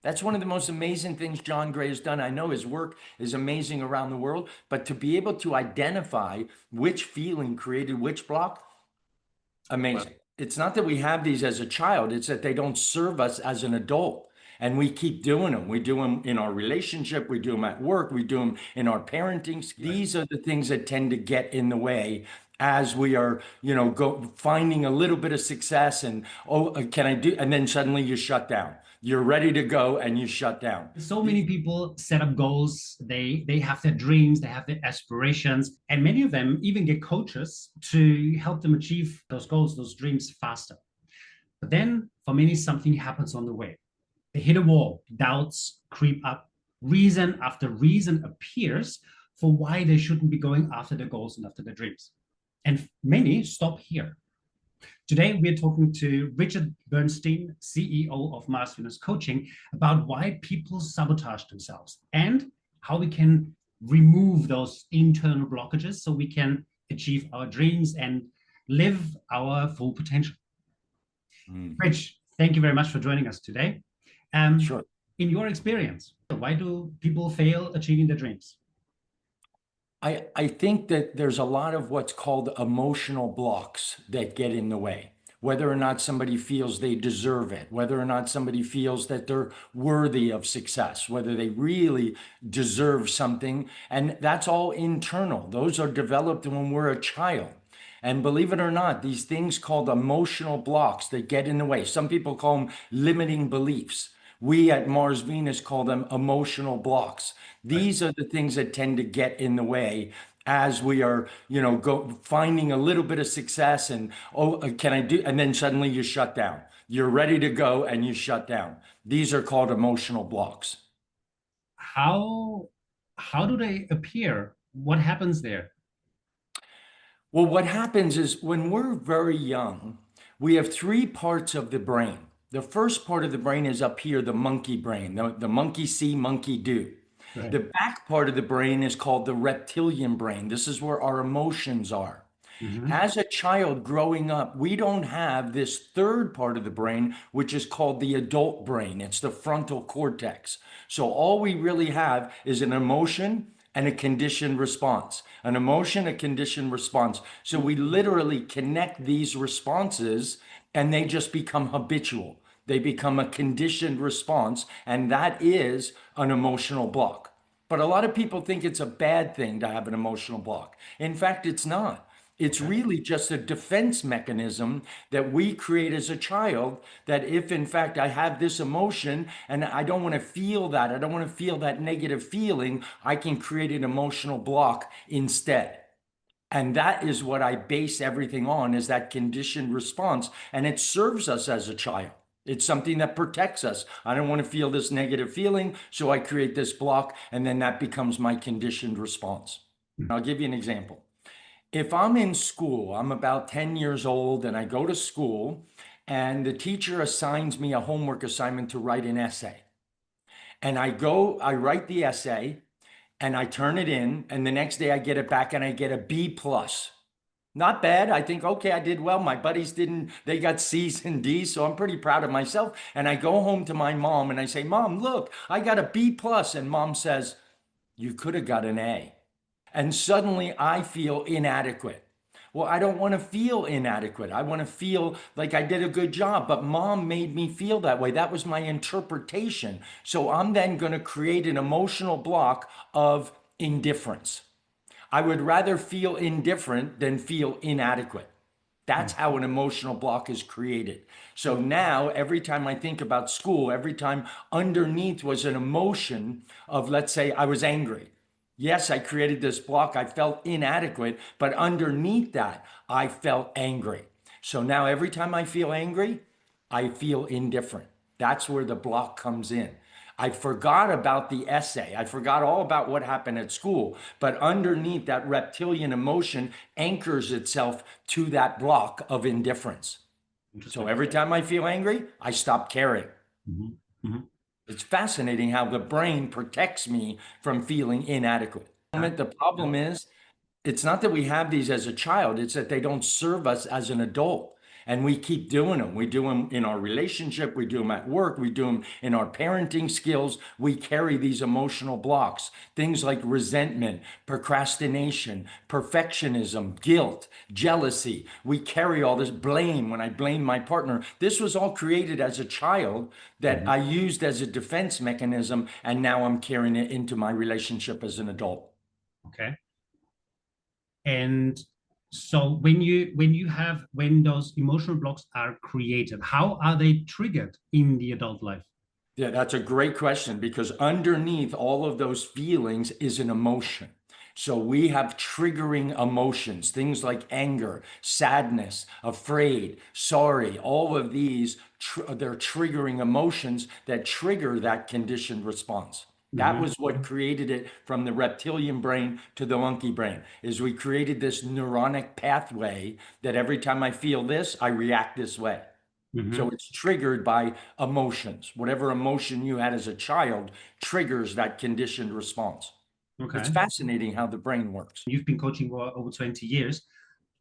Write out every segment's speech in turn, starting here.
That's one of the most amazing things John Gray has done. I know his work is amazing around the world, but to be able to identify which feeling created which block, Well, amazing. It's not that we have these as a child, it's that they don't serve us as an adult. And we keep doing them. We do them in our relationship, we do them at work, we do them in our parenting. right. These are the things that tend to get in the way as we are, go finding a little bit of success and, oh, can I do? And then suddenly you shut down. You're ready to go and you shut down. So many people set up goals. They have their dreams, they have their aspirations, and many of them even get coaches to help them achieve those goals, those dreams faster. But then for many, something happens on the way. They hit a wall, doubts creep up, reason after reason appears for why they shouldn't be going after their goals and after their dreams. And many stop here. Today, we're talking to Richard Bernstein, CEO of Masterfulness Coaching, about why people sabotage themselves and how we can remove those internal blockages so we can achieve our dreams and live our full potential. Mm, Rich, thank you very much for joining us today. Um, sure. in your experience, why do people fail achieving their dreams? I think that there's a lot of what's called emotional blocks that get in the way. Whether or not somebody feels they deserve it, whether or not somebody feels that they're worthy of success, whether they really deserve something. And that's all internal. Those are developed when we're a child. And believe it or not, these things called emotional blocks that get in the way. Some people call them limiting beliefs. We at Mars Venus call them emotional blocks. Right. These are the things that tend to get in the way as we are, go finding a little bit of success and, oh, can I do? And then suddenly you shut down. You're ready to go and you shut down. These are called emotional blocks. How how do they appear? What happens there? Well, what happens is when we're very young, we have three parts of the brain. The first part of the brain is up here, the monkey brain, the monkey see, monkey do. Right. The back part of the brain is called the reptilian brain. This is where our emotions are. Mhm. As a child growing up, we don't have this third part of the brain, which is called the adult brain. It's the frontal cortex. So all we really have is an emotion and a conditioned response. An emotion, a conditioned response. So we literally connect these responses and they just become habitual. They become a conditioned response, and that is an emotional block. But a lot of people think it's a bad thing to have an emotional block. In fact, it's not. It's Okay. really just a defense mechanism that we create as a child. That if, in fact, I have this emotion and I don't want to feel that, I don't want to feel that negative feeling, I can create an emotional block instead. And that is what I base everything on, is that conditioned response. And it serves us as a child. It's something that protects us. I don't want to feel this negative feeling, so I create this block, and then that becomes my conditioned response. I'll give you an example. If I'm in school, I'm about 10 years old and I go to school and the teacher assigns me a homework assignment to write an essay. And I write the essay and I turn it in, and the next day I get it back and I get a B plus. Not bad. I think, okay, I did well. My buddies didn't, they got C's and D's, so I'm pretty proud of myself. And I go home to my mom and I say, Mom, look, I got a B plus. And mom says, you could have got an A. And suddenly I feel inadequate. Well, I don't want to feel inadequate. I want to feel like I did a good job, but mom made me feel that way. That was my interpretation. So I'm then going to create an emotional block of indifference. I would rather feel indifferent than feel inadequate. That's how an emotional block is created. So now, every time I think about school, every time underneath was an emotion of, let's say, I was angry. Yes, I created this block. I felt inadequate, but underneath that, I felt angry. So now, every time I feel angry, I feel indifferent. That's where the block comes in. I forgot about the essay. I forgot all about what happened at school. But underneath, that reptilian emotion anchors itself to that block of indifference. So Interesting. every time I feel angry, I stop caring. Mhm. Mhm. It's fascinating how the brain protects me from feeling inadequate. Yeah. The problem is, it's not that we have these as a child, it's that they don't serve us as an adult. And we keep doing them. We do them in our relationship, we do them at work, we do them in our parenting skills. We carry these emotional blocks, things like resentment, procrastination, perfectionism, guilt, jealousy. We carry all this blame. When I blame my partner, this was all created as a child that Mhm. I used as a defense mechanism, and now I'm carrying it into my relationship as an adult. Okay. And so when those emotional blocks are created, how are they triggered in the adult life? Yeah, that's a great question because underneath all of those feelings is an emotion. So we have triggering emotions, things like anger, sadness, afraid, sorry, all of these, they're triggering emotions that trigger that conditioned response. That Mhm. was what created it from the reptilian brain to the monkey brain, is we created this neuronic pathway that every time I feel this, I react this way. So Mhm. it's triggered by emotions. Whatever emotion you had as a child triggers that conditioned response. It's Okay. fascinating how the brain works. You've been coaching for over 20 years.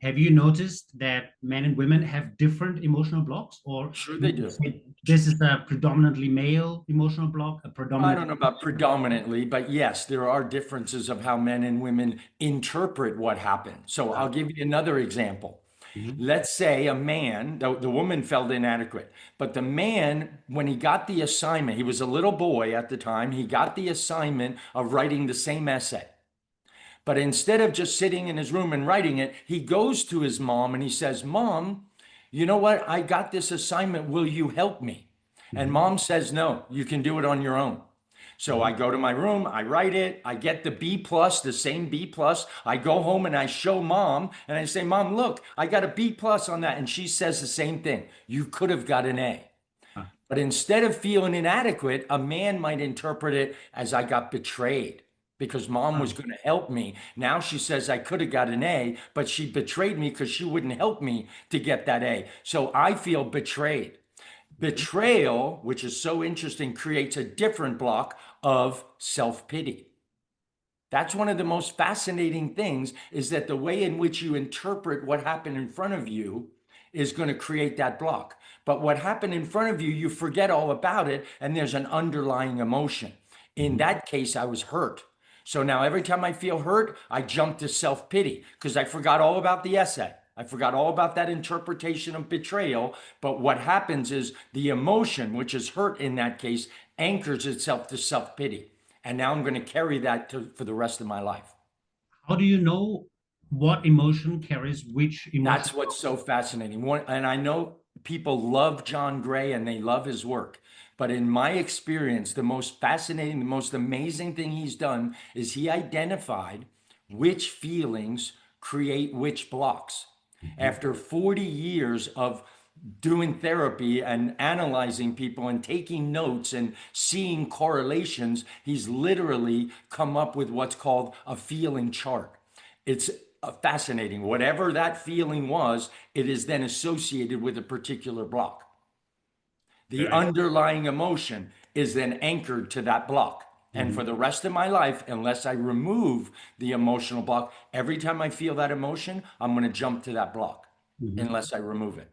Have you noticed that men and women have different emotional blocks, or Sure, they would you do. say this is a predominantly male emotional block, a I predominantly don't know about predominantly, but yes, there are differences of how men and women interpret what happened. So I'll give you another example. Mhm. Let's say a man, the woman felt inadequate, but the man, when he got the assignment, he was a little boy at the time, he got the assignment of writing the same essay. But instead of just sitting in his room and writing it, he goes to his mom and he says, Mom, you know what? I got this assignment. Will you help me? And Mhm. mom says, No, you can do it on your own. So Mhm. I go to my room, I write it, I get the B plus, the same B plus. I go home and I show mom and I say, Mom, look, I got a B plus on that. And she says the same thing. You could have got an A. Ah, But instead of feeling inadequate, a man might interpret it as I got betrayed because mom was ah. going to help me. Now she says I could have got an A, but she betrayed me because she wouldn't help me to get that A. So I feel betrayed. Betrayal, which is so interesting, creates a different block of self pity. That's one of the most fascinating things is that the way in which you interpret what happened in front of you is going to create that block. But what happened in front of you, you forget all about it, and there's an underlying emotion. In Mhm. that case, I was hurt. So now every time I feel hurt, I jump to self pity because I forgot all about the essay. I forgot all about that interpretation of betrayal. But what happens is the emotion, which is hurt in that case, anchors itself to self pity. And now I'm going to carry that for the rest of my life. How do you know what emotion carries which emotion? That's what's so fascinating. And I know people love John Gray and they love his work. But in my experience, the most fascinating, the most amazing thing he's done is he identified which feelings create which blocks. Mhm. After 40 years of doing therapy and analyzing people and taking notes and seeing correlations, he's literally come up with what's called a feeling chart. It's fascinating. Whatever that feeling was, it is then associated with a particular block. The Very. underlying emotion is then anchored to that block. And for Mhm. the rest of my life, unless I remove the emotional block, every time I feel that emotion, I'm going to jump to that block Mhm. unless I remove it.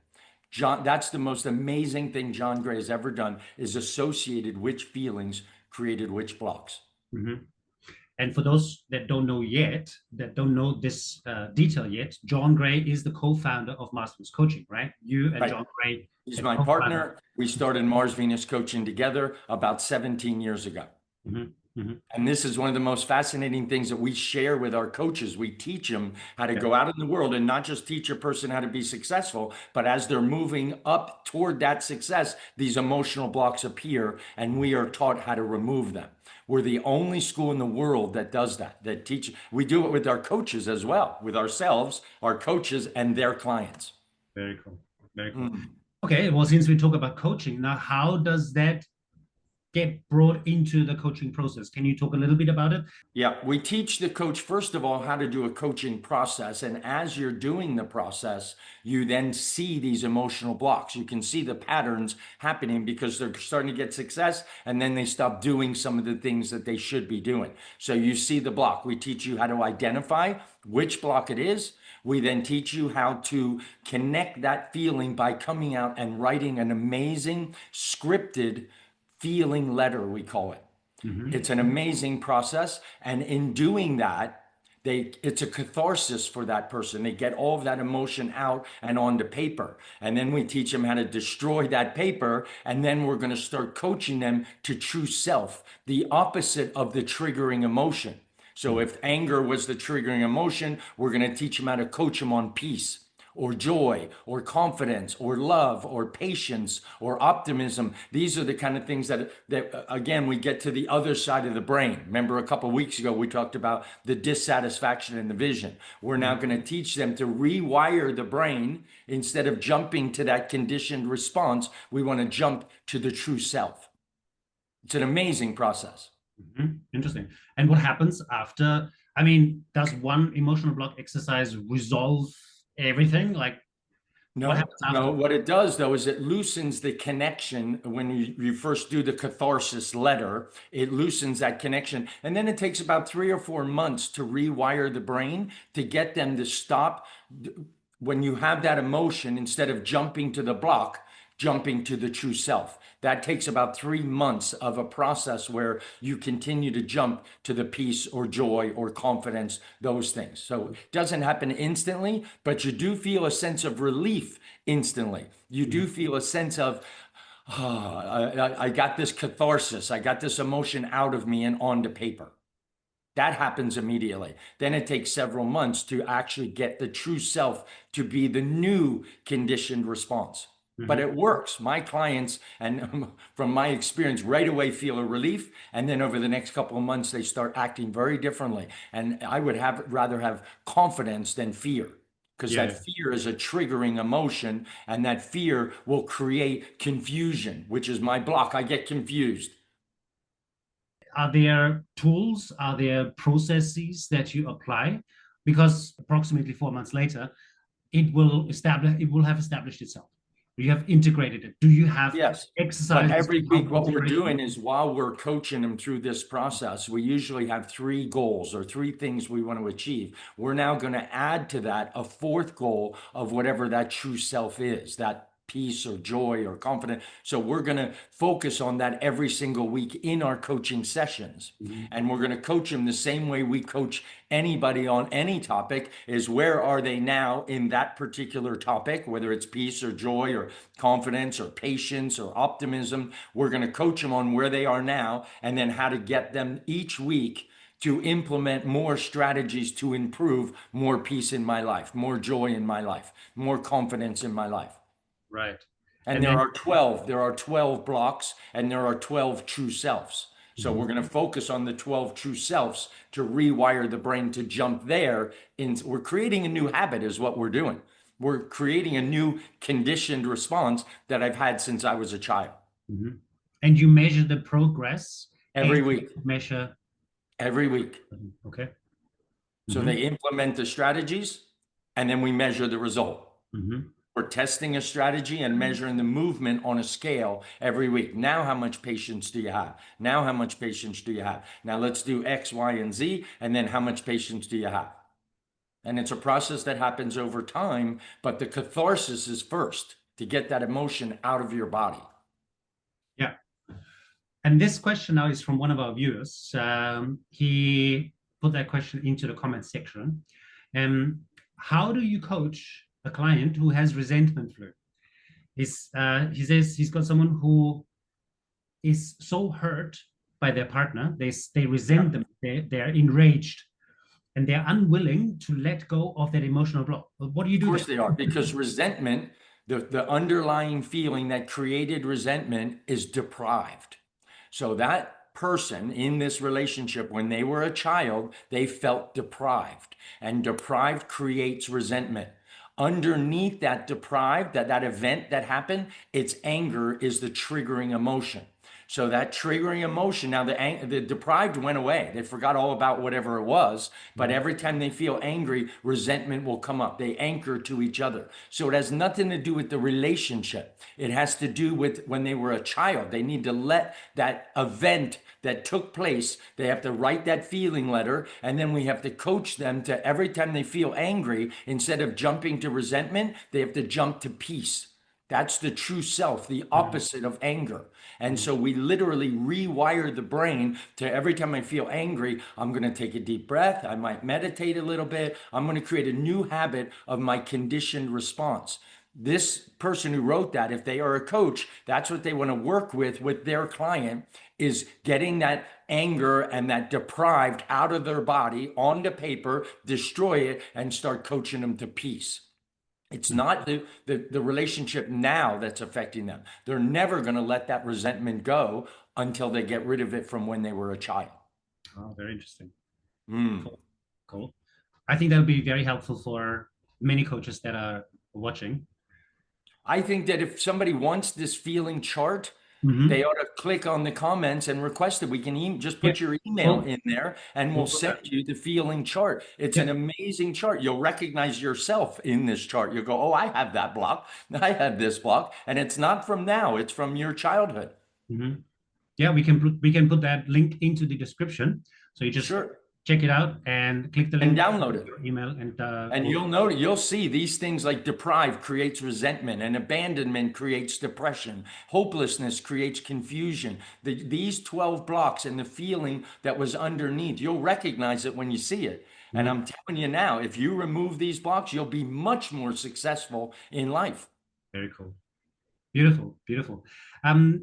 John, that's the most amazing thing John Gray has ever done is associated which feelings created which blocks. Mhm. And for those that don't know yet, that don't know this detail yet, John Gray is the co-founder of Masters Coaching, right? You and Right. John Gray He's have my co-founded. partner. We started Mars Venus Coaching together about 17 years ago. Mhm. Mhm. And this is one of the most fascinating things that we share with our coaches. We teach them how to Yeah, go out in the world and not just teach a person how to be successful, but as they're moving up toward that success, these emotional blocks appear and we are taught how to remove them. We're the only school in the world that does that, that teach. We do it with our coaches as well, with ourselves, our coaches, and their clients. very cool. Very cool. Mm. Okay, well, since we talk about coaching, now how does that get brought into the coaching process. Can you talk a little bit about it? Yeah, we teach the coach, first of all, how to do a coaching process. And as you're doing the process, you then see these emotional blocks. You can see the patterns happening because they're starting to get success and then they stop doing some of the things that they should be doing. So you see the block. We teach you how to identify which block it is. We then teach you how to connect that feeling by coming out and writing an amazing scripted feeling letter, we call it. Mm-hmm. It's an amazing process. And in doing that, it's a catharsis for that person. They get all of that emotion out and onto paper. And then we teach them how to destroy that paper. And then we're going to start coaching them to true self, the opposite of the triggering emotion. So if anger was the triggering emotion, we're going to teach them how to coach them on peace or joy or confidence or love or patience or optimism. These are the kind of things that again, we get to the other side of the brain. Remember a couple of weeks ago, we talked about the dissatisfaction and the vision. We're now going to teach them to rewire the brain. Instead of jumping to that conditioned response, we want to jump to the true self. It's an amazing process. Mm-hmm. Interesting. And what happens after? I mean, does one emotional block exercise resolve everything? Like, what No, happens no. after? What it does though is it loosens the connection when you first do the catharsis letter. It loosens that connection. And then it takes about 3 or 4 months to rewire the brain to get them to stop when you have that emotion, instead of jumping to the block, jumping to the true self. That takes about 3 months of a process where you continue to jump to the peace or joy or confidence, those things. So it doesn't happen instantly, but you do feel a sense of relief instantly. You do feel a sense of, oh, I got this catharsis, I got this emotion out of me and onto paper. That happens immediately. Then it takes several months to actually get the true self to be the new conditioned response. But Mm-hmm. it works. My clients, and from my experience, right away feel a relief. And then over the next couple of months, they start acting very differently. And I would rather have confidence than fear, because that Yeah. fear is a triggering emotion. And that fear will create confusion, which is my block. I get confused. Are there tools? Are there processes that you apply? Because approximately 4 months later, it will have established itself. You have integrated it. Do you have Yes. But exercises to every help week, what we're integration? doing is while we're coaching them through this process, we usually have 3 goals or 3 things we want to achieve. We're now going to add to that a fourth goal of whatever that true self is, that peace or joy or confidence. So we're going to focus on that every single week in our coaching sessions. Mhm. And we're going to coach them the same way we coach anybody on any topic, is where are they now in that particular topic, whether it's peace or joy or confidence or patience or optimism. We're going to coach them on where they are now and then how to get them each week to implement more strategies to improve more peace in my life, more joy in my life, more confidence in my life. Right. And And then there are 12 blocks and there are 12 true selves. So Mhm. we're going to focus on the 12 true selves to rewire the brain to jump there. We're creating a new habit is what we're doing. We're creating a new conditioned response that I've had since I was a child. Mhm. And you measure the progress and Every week, measure. every week. Okay. So Hmm. they implement the strategies and then we measure the result. Hmm. We're testing a strategy and measuring the movement on a scale every week. Now, how much patience do you have? Now, how much patience do you have? Now, let's do X, Y, and Z. And then, how much patience do you have? And it's a process that happens over time, but the catharsis is first to get that emotion out of your body. Yeah. And this question now is from one of our viewers. He put that question into the comment section. How do you coach a client who has resentment flu? He says he's got someone who is so hurt by their partner, they Yeah. resent them, they're enraged, and they're unwilling to let go of that emotional block. What do you Of do course there? they are, because resentment, the underlying feeling that created resentment is deprived. So that person in this relationship, when they were a child, they felt deprived, and deprived creates resentment. Underneath that deprived, that event that happened, it's anger is the triggering emotion. So that triggering emotion, now the deprived went away. They forgot all about whatever it was. But Mhm. every time they feel angry, resentment will come up. They anchor to each other. So it has nothing to do with the relationship. It has to do with when they were a child. They need to let that event that took place, they have to write that feeling letter. And then we have to coach them to every time they feel angry, instead of jumping to resentment, they have to jump to peace. That's the true self, the Mhm. opposite of anger. And Mhm. so we literally rewire the brain to every time I feel angry, I'm going to take a deep breath. I might meditate a little bit. I'm going to create a new habit of my conditioned response. This person who wrote that, if they are a coach, that's what they want to work with their client, is getting that anger and that deprived out of their body onto paper, destroy it, and start coaching them to peace. It's Mhm. not the relationship now that's affecting them. They're never going to let that resentment go until they get rid of it from when they were a child. Oh, very interesting. Mm. Cool. Cool. I think that would be very helpful for many coaches that are watching. I think that if somebody wants this feeling chart, they Hmm. ought to click on the comments and request it. We can just Yeah. put your email Well, in there and we'll we'll put send that. you the feeling chart. It's Yeah. an amazing chart. You'll recognize yourself in this chart. You'll go, oh, I have that block. I have this block. And it's not from now, it's from your childhood. Hmm. Yeah, we can put that link into the description. So you just Sure. check it out and click the And link, download it. your email, and And we'll. you'll see these things like deprive creates resentment, and abandonment creates depression. Hopelessness creates confusion. These 12 blocks and the feeling that was underneath, you'll recognize it when you see it. And Mhm. I'm telling you now, if you remove these blocks, you'll be much more successful in life. Very cool. Beautiful, beautiful.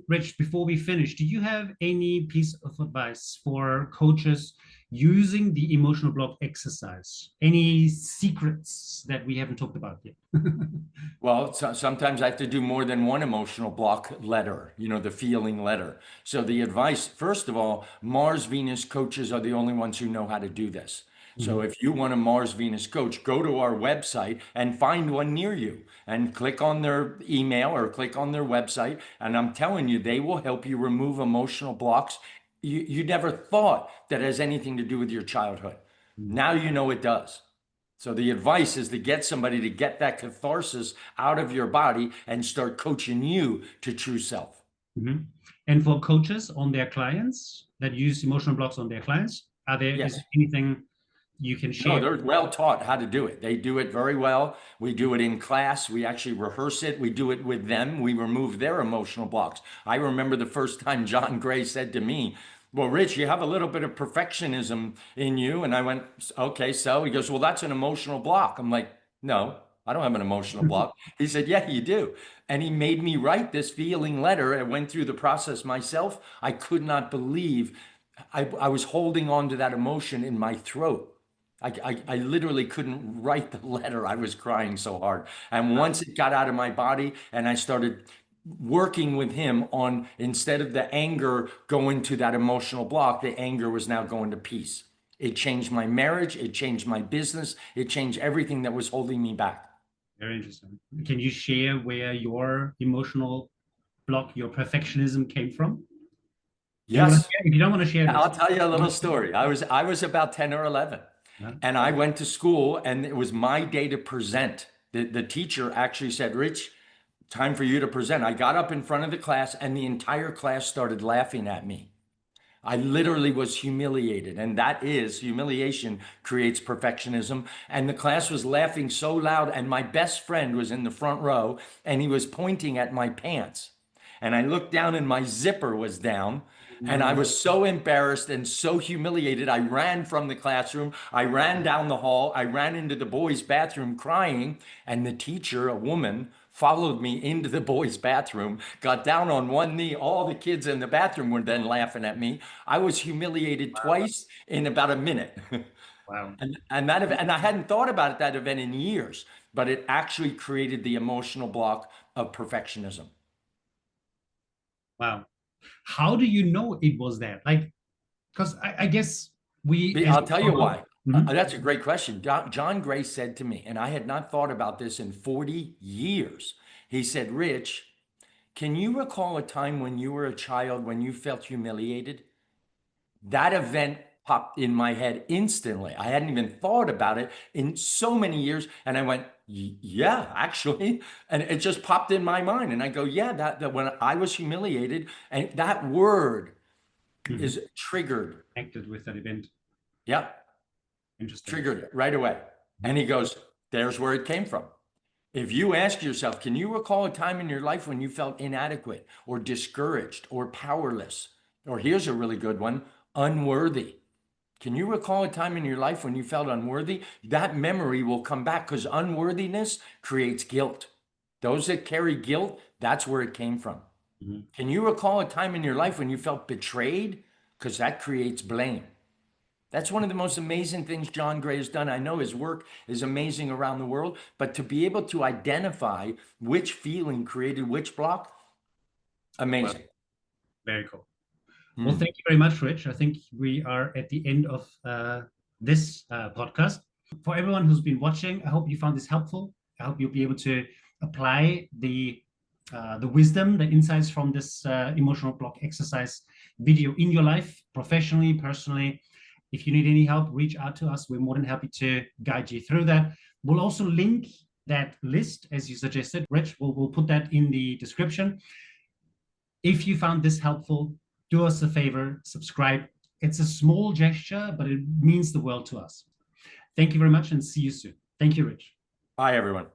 Rich, before we finish, do you have any piece of advice for coaches using the emotional block exercise? Any secrets that we haven't talked about yet? Well, sometimes I have to do more than one emotional block letter, the feeling letter. So the advice, first of all, Mars Venus coaches are the only ones who know how to do this. So Mhm. if you want a Mars Venus coach, go to our website and find one near you and click on their email or click on their website. And I'm telling you, they will help you remove emotional blocks you never thought that has anything to do with your childhood. Mhm. Now you know it does. So the advice is to get somebody to get that catharsis out of your body and start coaching you to true self. Mhm. And for coaches on their clients that use emotional blocks on their clients, is Yes. there anything you can No, share? they're well taught how to do it. They do it very well. We do it in class. We actually rehearse it. We do it with them. We remove their emotional blocks. I remember the first time John Gray said to me, well, Rich, you have a little bit of perfectionism in you. And I went, okay, so he goes, well, that's an emotional block. I'm like, no, I don't have an emotional block. He said, yeah, you do. And he made me write this feeling letter. I went through the process myself. I could not believe I was holding on to that emotion in my throat. I literally couldn't write the letter. I was crying so hard. And once it got out of my body and I started working with him on, instead of the anger going to that emotional block, the anger was now going to peace. It changed my marriage. It changed my business. It changed everything that was holding me back. Very interesting. Can you share where your emotional block, your perfectionism came from? Do you want to Yes. share? If you don't want to share, I'll that's tell you a little fine. story. I was about 10 or 11 and I went to school and it was my day to present. The teacher actually said, Rich, time for you to present. I got up in front of the class and the entire class started laughing at me. I literally was humiliated, and that is humiliation creates perfectionism. And the class was laughing so loud, and my best friend was in the front row, and he was pointing at my pants. And I looked down, and my zipper was down. And I was so embarrassed and so humiliated. I ran from the classroom. I ran down the hall. I ran into the boys' bathroom crying. And the teacher, a woman, followed me into the boys' bathroom, got down on one knee. All the kids in the bathroom were then laughing at me. I was humiliated twice in about a minute. Wow. And I hadn't thought about that event in years, but it actually created the emotional block of perfectionism. Wow. How do you know it was that? Like, because I guess we as I'll tell you why. Mhm. That's a great question. John Gray said to me, and I had not thought about this in 40 years. He said, Rich, can you recall a time when you were a child when you felt humiliated? That event popped in my head instantly. I hadn't even thought about it in so many years. And I went, yeah, actually. And it just popped in my mind. And I go, yeah, that when I was humiliated, and that word Mhm. is triggered. Connected with that event. Yep, Interesting. triggered it right away. And Mhm. he goes, there's where it came from. If you ask yourself, can you recall a time in your life when you felt inadequate or discouraged or powerless? Or here's a really good one, unworthy. Can you recall a time in your life when you felt unworthy? That memory will come back because unworthiness creates guilt. Those that carry guilt, that's where it came from. Mhm. Can you recall a time in your life when you felt betrayed? Because that creates blame. That's one of the most amazing things John Gray has done. I know his work is amazing around the world, but to be able to identify which feeling created which block, Well, amazing. very cool. Well, Hmm. thank you very much, Rich. I think we are at the end of this podcast. For everyone who's been watching, I hope you found this helpful. I hope you'll be able to apply the wisdom, the insights from this emotional block exercise video in your life, professionally, personally. If you need any help, reach out to us. We're more than happy to guide you through that. We'll also link that list as you suggested. Rich, we'll put that in the description. If you found this helpful, do us a favor, subscribe. It's a small gesture, but it means the world to us. Thank you very much and see you soon. Thank you, Rich. Bye, everyone.